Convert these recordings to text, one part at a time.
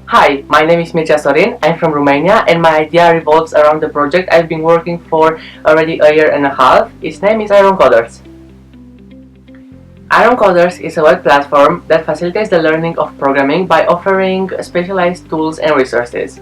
Hi, my name is mircea.sorin. I'm from Romania and my idea revolves around the project I've been working for already a year and a half. Its name is IronCoders. IronCoders is a web platform that facilitates the learning of programming by offering specialized tools and resources.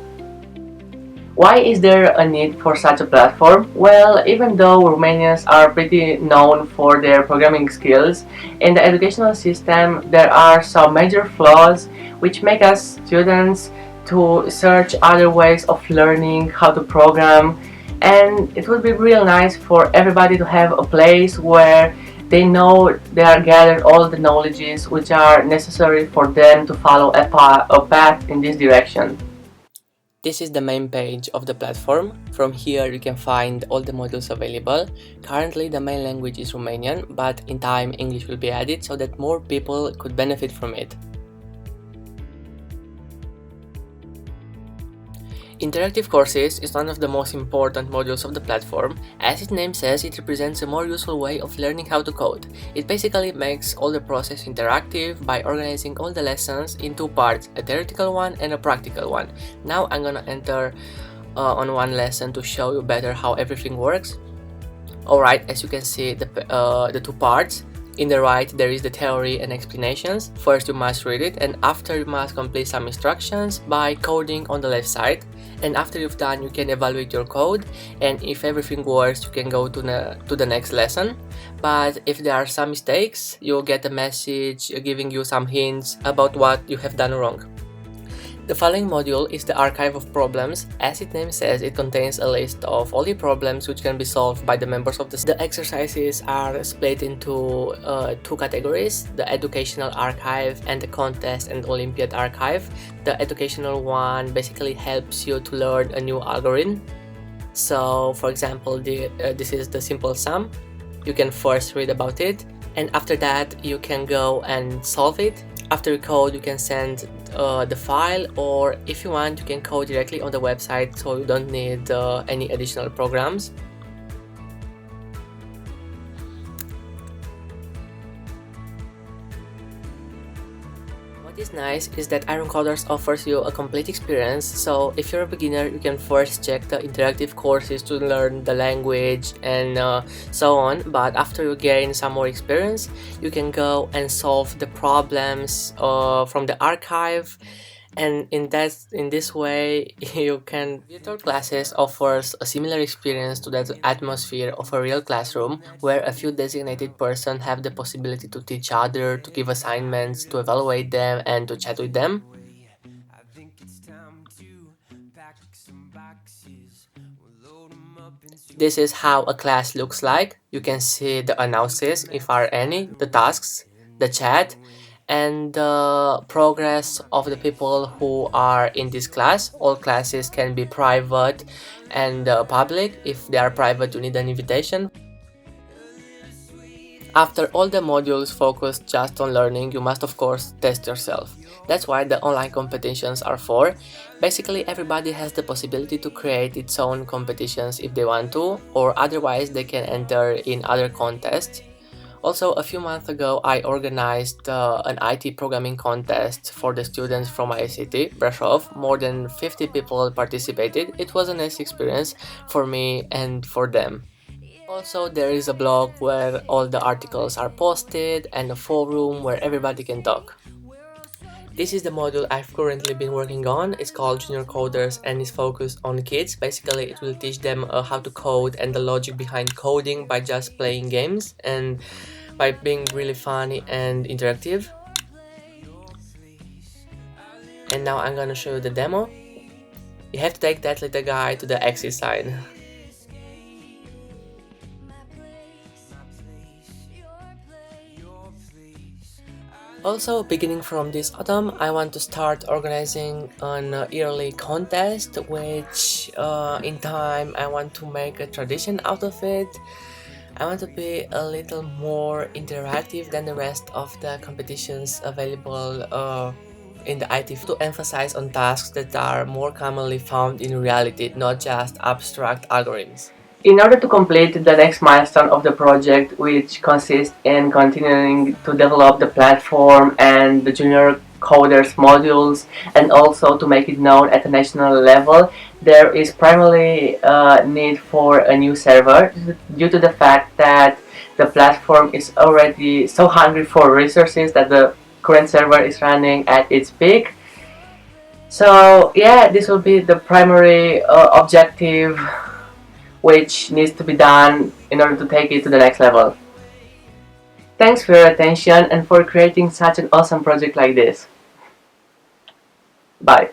Why is there a need for such a platform? Well, even though Romanians are pretty known for their programming skills, in the educational system there are some major flaws which make us students to search other ways of learning how to program, and it would be real nice for everybody to have a place where they know they are gathered all the knowledges which are necessary for them to follow a path in this direction. This is the main page of the platform. From here you can find all the modules available. Currently the main language is Romanian, but in time English will be added so that more people could benefit from it. Interactive courses is one of the most important modules of the platform. As its name says, it represents a more useful way of learning how to code. It basically makes all the process interactive by organizing all the lessons in two parts, a theoretical one and a practical one. Now I'm gonna enter on one lesson to show you better how everything works. Alright, as you can see, the two parts. In the right there is the theory and explanations. First you must read it, and after you must complete some instructions by coding on the left side. And after you've done, you can evaluate your code, and if everything works you can go to the next lesson. But if there are some mistakes, you'll get a message giving you some hints about what you have done wrong. The following module is the archive of problems. As its name says, it contains a list of all the problems which can be solved by the members of the exercises are split into two categories, the educational archive and the contest and Olympiad archive. The educational one basically helps you to learn a new algorithm. So for example, this is the simple sum. You can first read about it, and after that you can go and solve it. After you code, you can send the file, or if you want you can code directly on the website, so you don't need any additional programs. What is nice is that IronCoders offers you a complete experience, so if you're a beginner you can first check the interactive courses to learn the language and so on, but after you gain some more experience you can go and solve the problems from the archive. And in this way you can virtual classes offers a similar experience to that atmosphere of a real classroom, where a few designated persons have the possibility to teach other, to give assignments, to evaluate them, and to chat with them. This is how a class looks like. You can see the announcements, if are any, the tasks, the chat, and the progress of the people who are in this class. All classes can be private and public. If they are private, you need an invitation. After all the modules focus just on learning, you must of course test yourself. That's why the online competitions are for. Basically everybody has the possibility to create its own competitions if they want to, or otherwise they can enter in other contests. Also, a few months ago I organized an IT programming contest for the students from my city, Brasov. More than 50 people participated. It was a nice experience for me and for them. Also, there is a blog where all the articles are posted and a forum where everybody can talk. This is the module I've currently been working on. It's called Junior Coders and is focused on kids. Basically, it will teach them how to code and the logic behind coding by just playing games and by being really funny and interactive. And now I'm gonna show you the demo. You have to take that little guy to the exit sign. Also, beginning from this autumn, I want to start organizing an yearly contest, which in time I want to make a tradition out of it. I want to be a little more interactive than the rest of the competitions available in the IT, to emphasize on tasks that are more commonly found in reality, not just abstract algorithms. In order to complete the next milestone of the project, which consists in continuing to develop the platform and the junior IronCoders modules, and also to make it known at the national level, there is primarily a need for a new server due to the fact that the platform is already so hungry for resources that the current server is running at its peak. So yeah, this will be the primary objective which needs to be done in order to take it to the next level. Thanks for your attention and for creating such an awesome project like this. Bye.